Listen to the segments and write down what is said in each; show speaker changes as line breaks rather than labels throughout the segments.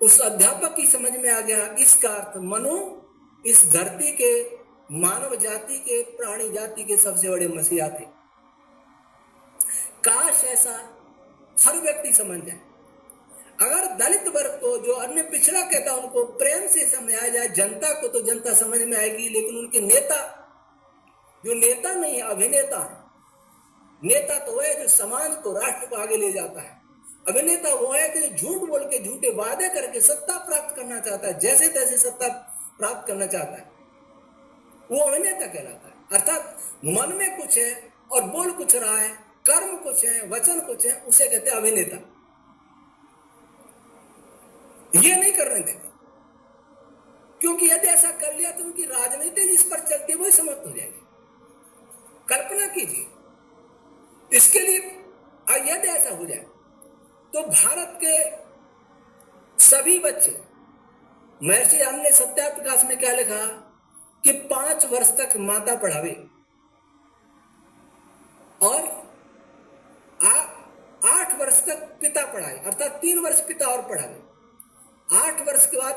उस अध्यापक की समझ में आ गया इसका अर्थ मनु इस धरती के मानव जाति के प्राणी जाति के सबसे बड़े मसीहा थे। काश ऐसा हर व्यक्ति समझ जाए। अगर दलित वर्ग को, जो अन्य पिछड़ा कहता है, उनको प्रेम से समझाया जाए, जनता को तो जनता समझ में आएगी, लेकिन उनके नेता, जो नेता नहीं है, अभिनेता है। नेता तो वो है जो समाज को, राष्ट्र को आगे ले जाता है। अभिनेता वो है कि झूठ बोल के, झूठे वादे करके सत्ता प्राप्त करना चाहता है, जैसे तैसे सत्ता प्राप्त करना चाहता है, वो अभिनेता कहलाता है। अर्थात मन में कुछ है और बोल कुछ रहा है, कर्म कुछ है, वचन कुछ है, उसे कहते हैं अभिनेता। ये नहीं करने देंगे, क्योंकि यदि ऐसा कर लिया तो उनकी राजनीति जिस पर चलती है वही समाप्त हो जाएगी। कल्पना कीजिए, इसके लिए यदि ऐसा हो जाए तो भारत के सभी बच्चे, महर्षि हमने सत्यार्थ प्रकाश में क्या लिखा कि 5 वर्ष तक माता पढ़ावे और 8 वर्ष तक पिता पढ़ाए, अर्थात 3 वर्ष पिता और पढ़ावे। 8 वर्ष के बाद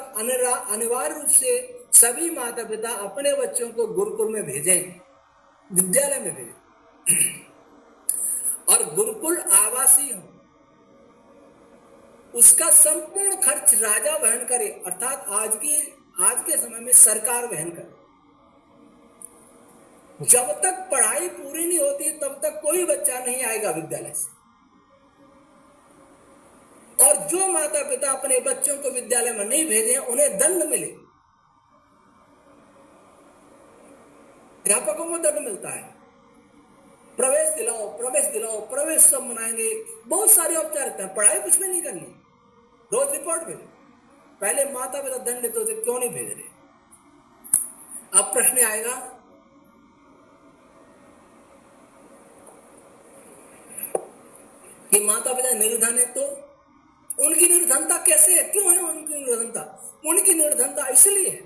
अनिवार्य रूप से सभी माता पिता अपने बच्चों को गुरुकुल में भेजें, विद्यालय में भेजें, और गुरुकुल आवासीय हो, उसका संपूर्ण खर्च राजा वहन करे, अर्थात आज के समय में सरकार वहन करे। जब तक पढ़ाई पूरी नहीं होती तब तक कोई बच्चा नहीं आएगा विद्यालय से। और जो माता पिता अपने बच्चों को विद्यालय में नहीं भेजे उन्हें दंड मिले। अध्यापकों को दंड मिलता है, प्रवेश दिलाओ, प्रवेश दिलाओ, प्रवेश सब मनाएंगे, बहुत सारी औपचारिकता। पढ़ाई कुछ भी नहीं करनी, रोज रिपोर्ट भेजो। पहले माता पिता दंड देते थे, क्यों नहीं भेज रहे? अब प्रश्न आएगा कि माता पिता निर्धन है, तो उनकी निर्धनता कैसे है? क्यों है उनकी निर्धनता? उनकी निर्धनता इसलिए है,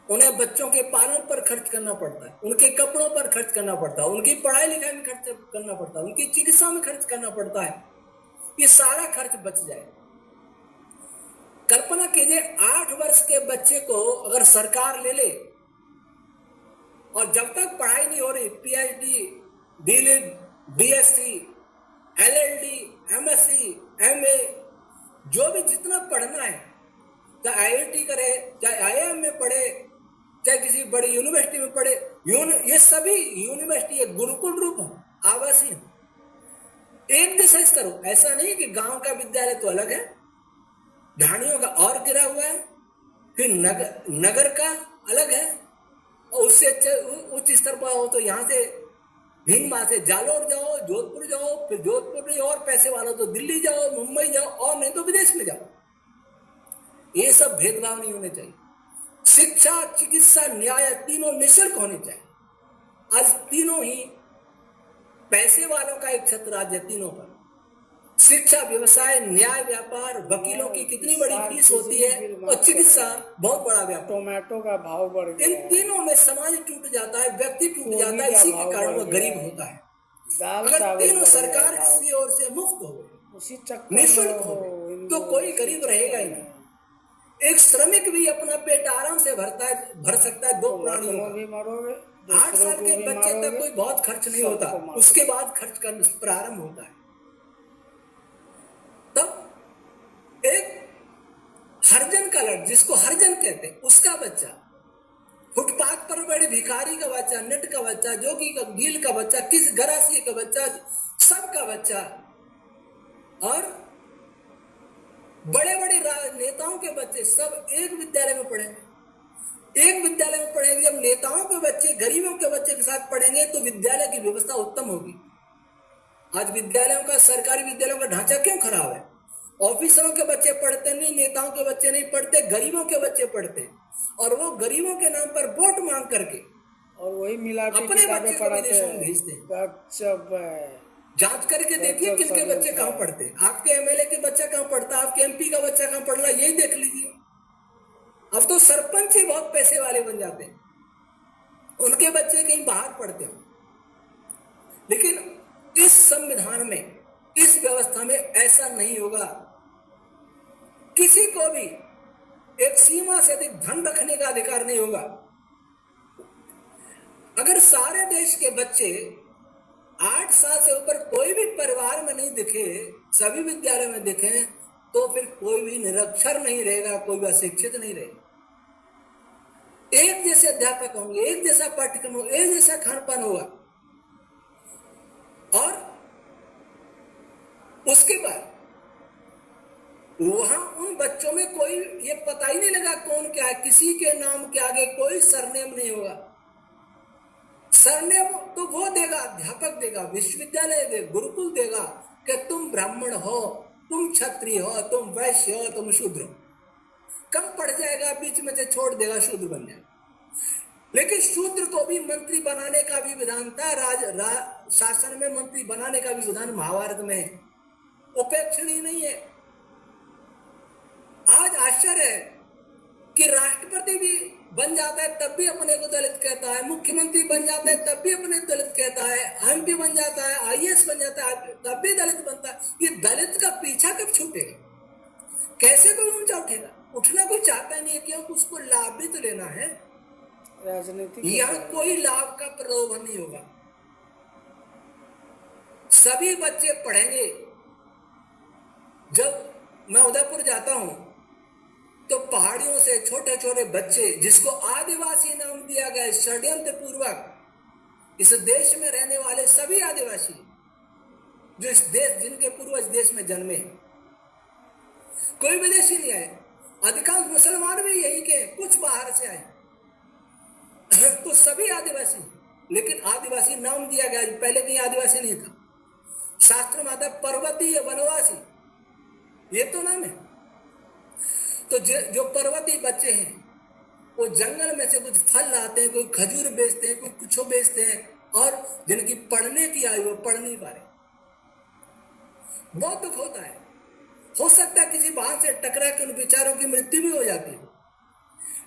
उन्हें बच्चों के पालन पर खर्च करना पड़ता है, उनके कपड़ों पर खर्च करना पड़ता है, उनकी पढ़ाई लिखाई में खर्च करना पड़ता है, उनकी चिकित्सा में खर्च करना पड़ता है। ये सारा खर्च बच जाए। कल्पना कीजिए 8 वर्ष के बच्चे को अगर सरकार ले ले और जब तक पढ़ाई नहीं हो रही, PhD, DLitt, BSc, LLD, MSc, MA, जो भी जितना पढ़ना है, चाहे आईआईटी करे, चाहे आईआईएम में पढ़े, चाहे किसी बड़ी यूनिवर्सिटी में पढ़े, ये सभी यूनिवर्सिटी एक गुरुकुल रूप हो, आवासीय हो, एक दिशा स्तर हो। ऐसा नहीं कि गांव का विद्यालय तो अलग है, ढाणियों का और गिरा हुआ है, फिर नगर का अलग है, और उससे उच्च स्तर पर हो तो यहाँ से भीमा से जालोर जाओ, जोधपुर जाओ, फिर जोधपुर नहीं और पैसे वालों तो दिल्ली जाओ, मुंबई जाओ, और नहीं तो विदेश में जाओ। ये सब भेदभाव नहीं होने चाहिए। शिक्षा, चिकित्सा, न्याय तीनों निःशुल्क होने चाहिए। आज तीनों ही पैसे वालों का एक छत्र राज्य, तीनों पर शिक्षा, व्यवसाय, न्याय, व्यापार, वकीलों की कितनी बड़ी फीस होती है, और चिकित्सा बहुत बड़ा व्यापार।
टोमेटो का भाव बढ़ गया।
इन तीनों में समाज टूट जाता है, व्यक्ति टूट जाता है, इसी के कारण वो गरीब होता है। अगर तीनों सरकार की ओर से मुफ्त हो गए, निःशुल्क हो गए, तो कोई गरीब रहेगा ही नहीं। एक श्रमिक भी अपना पेट आराम से भर सकता है 2 प्राणियों का। 8 साल के बच्चे तक कोई बहुत खर्च नहीं होता, उसके बाद खर्च करना प्रारंभ होता है। तब एक हरिजन का लड़का, जिसको हरिजन कहते हैं, उसका बच्चा, फुटपाथ पर बड़े भिखारी का बच्चा, नट का बच्चा, जोगी का, गील का बच्चा, किस गरासी का बच्चा, सबका बच्चा, और बड़े बड़े नेताओं के बच्चे सब एक विद्यालय में पढ़ेंगे। एक विद्यालय में पढ़ेंगे। जब नेताओं के बच्चे गरीबों के बच्चे के साथ पढ़ेंगे तो विद्यालय की व्यवस्था उत्तम होगी। आज विद्यालयों का, सरकारी विद्यालयों का ढांचा क्यों खराब है? ऑफिसरों के बच्चे पढ़ते नहीं, नेताओं के बच्चे नहीं पढ़ते, गरीबों के बच्चे पढ़ते, और वो गरीबों के नाम पर वोट मांग करके
और वही मिला
अपने बच्चे को विदेशों में भेजते हैं। जांच करके देखिए किसके बच्चे कहाँ पढ़ते हैं। आपके एमएलए के बच्चा कहाँ पढ़ता है, आपके एमपी का बच्चा कहाँ पढ़ रहा है, यही देख लीजिए। अब तो सरपंच ही बहुत पैसे वाले बन जाते हैं, उनके बच्चे कहीं बाहर पढ़ते हैं। लेकिन इस संविधान में, इस व्यवस्था में ऐसा नहीं होगा किसी को भी एक सीमा से अधिक धन रखने का अधिकार नहीं होगा। अगर सारे देश के बच्चे 8 साल से ऊपर कोई भी परिवार में नहीं दिखे, सभी विद्यालय में दिखे, तो फिर कोई भी निरक्षर नहीं रहेगा, कोई भी अशिक्षित नहीं रहेगा। एक जैसे अध्यापक होंगे, एक जैसा पाठ्यक्रम होगा, एक जैसा खान-पान होगा। और उसके बाद वहां उन बच्चों में कोई ये पता ही नहीं लगा कौन क्या है, किसी के नाम के आगे कोई सरनेम नहीं होगा। सरनेम तो वो देगा, अध्यापक देगा, विश्वविद्यालय देगा, गुरुकुल देगा कि तुम ब्राह्मण हो, तुम क्षत्रिय हो, तुम वैश्य हो, तुम शूद्र हो। कम पड़ जाएगा, बीच में से छोड़ देगा, शूद्र बन जाएगा। लेकिन शूद्र को भी मंत्री बनाने का भी विधान था, शासन में मंत्री बनाने का भी विधान महाभारत में है, उपेक्षणीय नहीं है। आज आश्चर्य है कि राष्ट्रपति भी बन जाता है तब भी अपने को दलित कहता है, मुख्यमंत्री बन जाता है तब भी अपने दलित कहता है, एमपी बन जाता है, आईएएस बन जाता है तब भी दलित बनता है। ये दलित का पीछा कब छूटेगा? कैसे कोई ऊंचा उठेगा? उठना कोई चाहता नहीं है, क्योंकि उसको लाभ भी तो लेना है।
राजनीतिक
यहाँ कोई लाभ का प्रलोभन नहीं होगा। सभी बच्चे पढ़ेंगे। जब मैं उदयपुर जाता हूं तो पहाड़ियों से छोटे छोटे बच्चे, जिसको आदिवासी नाम दिया गया षड्यंत्र पूर्वक, इस देश में रहने वाले सभी आदिवासी जो इस देश, जिनके पूर्वज देश में जन्मे हैं, कोई विदेशी नहीं आए। अधिकांश मुसलमान भी यही के, कुछ बाहर से आए, तो सभी आदिवासी। लेकिन आदिवासी नाम दिया गया, पहले कहीं आदिवासी नहीं था। शास्त्र में आता है पर्वती या वनवासी, ये तो नाम है। तो जो पर्वती बच्चे हैं वो जंगल में से कुछ फल लाते हैं, कोई खजूर बेचते हैं, कोई कुछ बेचते हैं, और जिनकी पढ़ने की आयु वो पढ़ नहीं पा रहे। बहुत दुख होता है। हो सकता है किसी वाहन से टकरा के उन बेचारों की मृत्यु भी हो जाती है।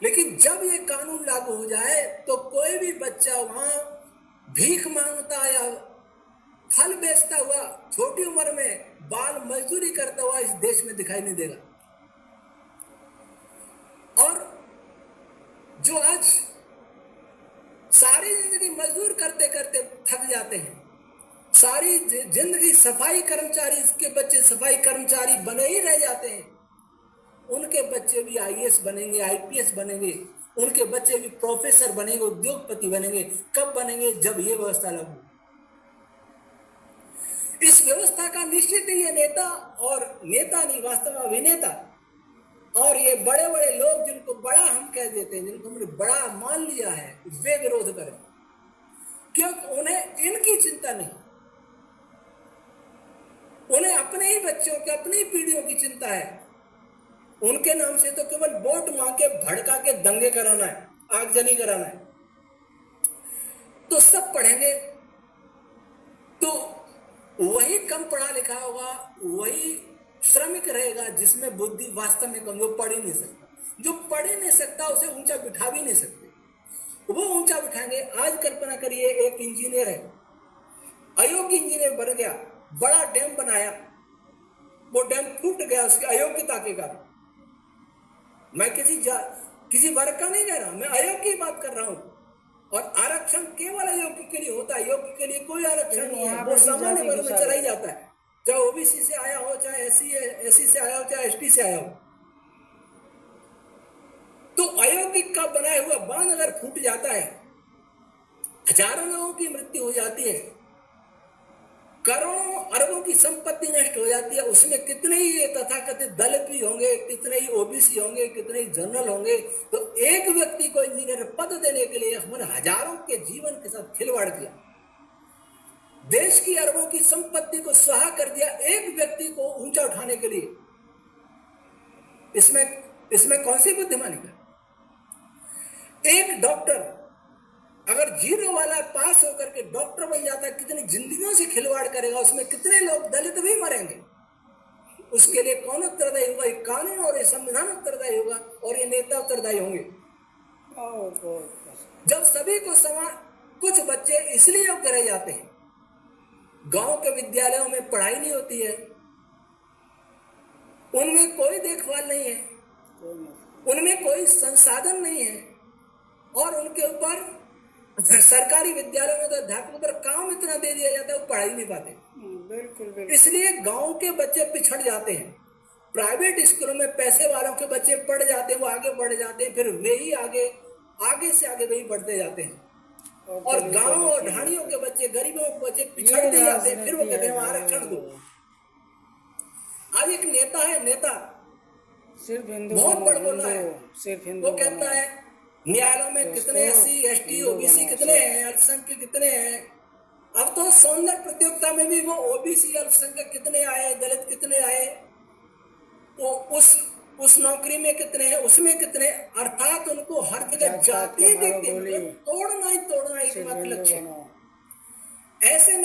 लेकिन जब ये कानून लागू हो जाए तो कोई भी बच्चा वहां भीख मांगता या फल बेचता हुआ, छोटी उम्र में बाल मजदूरी करता हुआ इस देश में दिखाई नहीं देगा। और जो आज सारी जिंदगी मजदूर करते करते थक जाते हैं, सारी जिंदगी सफाई कर्मचारी के बच्चे सफाई कर्मचारी बने ही रह जाते हैं, उनके बच्चे भी आईएएस बनेंगे, आईपीएस बनेंगे, उनके बच्चे भी प्रोफेसर बनेंगे, उद्योगपति बनेंगे। कब बनेंगे? जब ये व्यवस्था लागू। इस व्यवस्था का निश्चित ही ये नेता, और नेता नहीं वास्तव में अभिनेता, और ये बड़े बड़े लोग जिनको बड़ा हम कह देते हैं, जिनको हमने बड़ा मान लिया है, वे विरोध करें, क्योंकि उन्हें इनकी चिंता नहीं। उन्हें अपने ही बच्चों की, अपनी ही पीढ़ियों की चिंता है। उनके नाम से तो केवल वोट मांग के भड़का के दंगे कराना है, आगजनी कराना है। तो सब पढ़ेंगे तो वही कम पढ़ा लिखा होगा, वही श्रमिक रहेगा जिसमें बुद्धि वास्तव में कम, जो पढ़ ही नहीं सकता। जो पढ़ ही नहीं सकता उसे ऊंचा बिठा भी नहीं सकते, वो ऊंचा बिठाएंगे। आज कल्पना करिए, एक इंजीनियर है, अयोग्य इंजीनियर बन गया, बड़ा डैम बनाया, वो डैम टूट गया उसकी अयोग्यता के कारण। मैं किसी वर्ग का नहीं कह रहा, मैं अयोग्य की बात कर रहा हूं। और आरक्षण केवल अयोग्य के लिए होता है, योग्य के लिए कोई आरक्षण नहीं है। वो सामान्य वर्ग में चला ही जाता है, चाहे ओबीसी से आया हो, चाहे एससी से आया हो, चाहे एसटी से आया हो। तो अयोग्य का बनाया हुआ बांध अगर फूट जाता है, हजारों लोगों की मृत्यु हो जाती है, करोड़ों अरबों की संपत्ति नष्ट हो जाती है। उसमें कितने ही ये तथाकथित दलित भी होंगे, कितने ही ओबीसी होंगे, कितने ही जनरल होंगे। तो एक व्यक्ति को इंजीनियर पद देने के लिए हमने हजारों के जीवन के साथ खिलवाड़ किया, देश की अरबों की संपत्ति को स्वाहा कर दिया एक व्यक्ति को ऊंचा उठाने के लिए। इसमें कौन सी बुद्धिमानी का? एक डॉक्टर अगर जीरो वाला पास होकर के डॉक्टर बन जाता है, कितनी जिंदगियों से खिलवाड़ करेगा, उसमें कितने लोग दलित भी मरेंगे। उसके लिए कौन उत्तरदायी होगा? ये कानून और ये संविधान उत्तरदायी होगा, और ये नेता उत्तरदायी होंगे। जब सभी को समान, कुछ बच्चे इसलिए योग्य रह जाते हैं, गांव के विद्यालयों में पढ़ाई नहीं होती है, उनमें कोई देखभाल नहीं है,
कोई नहीं।
उनमें कोई संसाधन नहीं है, और उनके ऊपर सरकारी विद्यालयों में तो अध्यापकों पर काम इतना दे दिया जाता है वो पढ़ा ही नहीं पाते।
बिल्कुल बिल्कुल।
इसलिए गांव के बच्चे पिछड़ जाते हैं। प्राइवेट स्कूलों में पैसे वालों के बच्चे पढ़ जाते हैं, वो आगे बढ़ जाते हैं, फिर वे ही आगे से आगे वही बढ़ते जाते हैं। और गांव और ढाणियों के बच्चे, गरीबों के बच्चे पिछड़ते जाते हैं, फिर वो कहते हैं आरक्षण दो। आज एक नेता है, नेता
सिर्फ हिंदू
बहुत बड़ बोला है,
सिर्फ हिंदू।
वो कहता है न्यायालयों में कितने SC ST OBC कितने हैं, अल्पसंख्यक कितने हैं। अब तो सौंदर्य प्रतियोगिता में भी वो OBC अल्पसंख्यक कितने आए, दलित कितने आए, वो उस नौकरी में कितने हैं, उसमें कितने, अर्थात उनको हर जगह जाति देखते हुए तोड़ना ही तोड़ना एकमात्र लक्ष्य है। ऐसे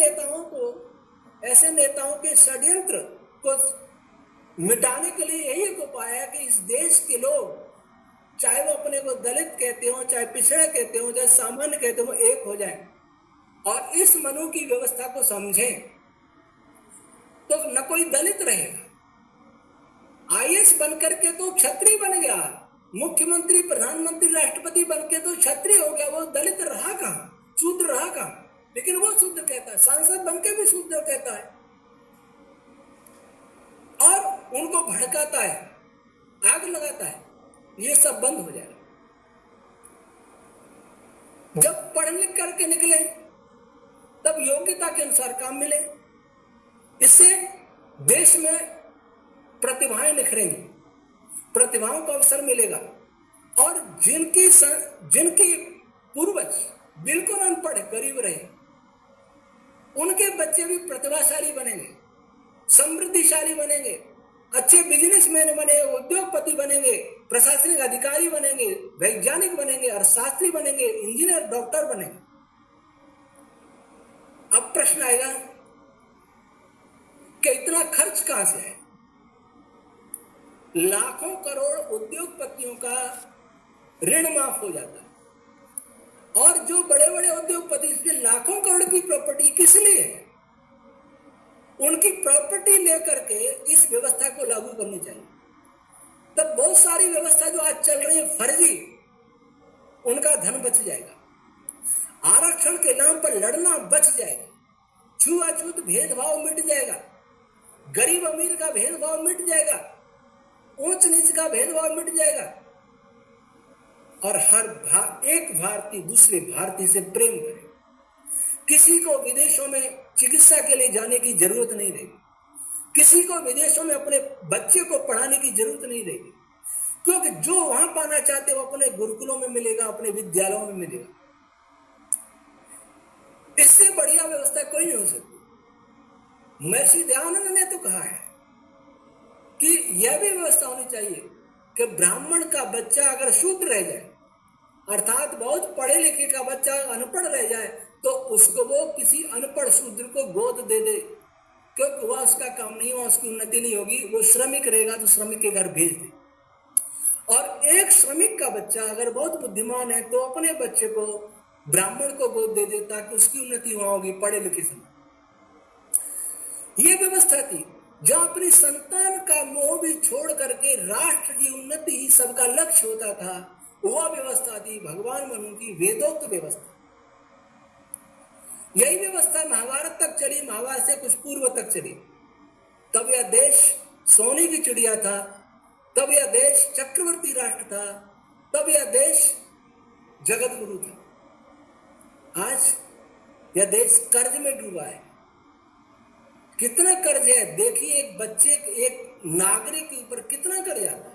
नेताओं के षड्यंत्र को मिटाने के लिए यही एक उपाय है कि इस देश के लोग, चाहे वो अपने को दलित कहते हो, चाहे पिछड़े कहते हो, चाहे सामान्य कहते हो, एक हो जाए और इस मनु की व्यवस्था को समझें। तो न कोई दलित रहेगा, IAS बनकर के तो क्षत्रिय बन गया, मुख्यमंत्री, प्रधानमंत्री, राष्ट्रपति बनके तो क्षत्रिय हो गया, वो दलित रहा कहां, शूद्र रहा कहां। लेकिन वो शूद्र कहता है, सांसद बनके भी शूद्र कहता है और उनको भड़काता है, आग लगाता है। ये सब बंद हो जाएगा। जब पढ़ लिख करके निकले तब योग्यता के अनुसार काम मिले, इससे देश में प्रतिभाएं निखरेंगी, प्रतिभाओं को अवसर मिलेगा। और जिनकी पूर्वज बिल्कुल अनपढ़ गरीब रहे, उनके बच्चे भी प्रतिभाशाली बनेंगे, समृद्धिशाली बनेंगे, अच्छे बिजनेसमैन बनेंगे, उद्योगपति बनेंगे, प्रशासनिक अधिकारी बनेंगे, वैज्ञानिक बनेंगे, अर्थशास्त्री बनेंगे, इंजीनियर, डॉक्टर बनेंगे। अब प्रश्न आएगा कि इतना खर्च कहां से है? लाखों करोड़ उद्योगपतियों का ऋण माफ हो जाता है, और जो बड़े बड़े उद्योगपति, इसमें लाखों करोड़ की प्रॉपर्टी किस लिए है? उनकी प्रॉपर्टी लेकर के इस व्यवस्था को लागू करनी चाहिए। तब बहुत सारी व्यवस्था जो आज चल रही है फर्जी, उनका धन बच जाएगा, आरक्षण के नाम पर लड़ना बच जाएगा, छुआछूत भेदभाव मिट जाएगा, गरीब अमीर का भेदभाव मिट जाएगा, ऊंच नीच का भेदभाव मिट जाएगा, और एक भारतीय दूसरे भारतीय से प्रेम करे। किसी को विदेशों में चिकित्सा के लिए जाने की जरूरत नहीं रहेगी, किसी को विदेशों में अपने बच्चे को पढ़ाने की जरूरत नहीं रहेगी, क्योंकि जो वहां पाना चाहते वो अपने गुरुकुलों में मिलेगा, अपने विद्यालयों में मिलेगा। इससे बढ़िया व्यवस्था कोई नहीं हो सकती। महर्षि दयानंद ने तो कहा है कि यह भी व्यवस्था होनी चाहिए कि ब्राह्मण का बच्चा अगर शूद्र रह जाए, अर्थात बहुत पढ़े लिखे का बच्चा अनपढ़ रह जाए, तो उसको वो किसी अनपढ़ शूद्र को गोद दे दे, क्योंकि वह उसका काम नहीं, वह उसकी उन्नति नहीं होगी, वो श्रमिक रहेगा तो श्रमिक के घर भेज दे। और एक श्रमिक का बच्चा अगर बहुत बुद्धिमान है तो अपने बच्चे को ब्राह्मण को गोद दे दे, ताकि उसकी उन्नति वहां होगी पढ़े लिखे से। ये व्यवस्था थी जहां अपनी संतान का मोह भी छोड़ करके राष्ट्र की उन्नति ही सबका लक्ष्य होता था। वह व्यवस्था थी भगवान मनु की वेदोक्त व्यवस्था। यही व्यवस्था महाभारत तक चली, महाभारत से कुछ पूर्व तक चली। तब यह देश सोने की चिड़िया था, तब यह देश चक्रवर्ती राष्ट्र था, तब यह देश जगत गुरु था। आज यह देश कर्ज में डूबा है। कितना कर्ज है देखिए, एक बच्चे, एक नागरिक के ऊपर कितना कर्ज आता है।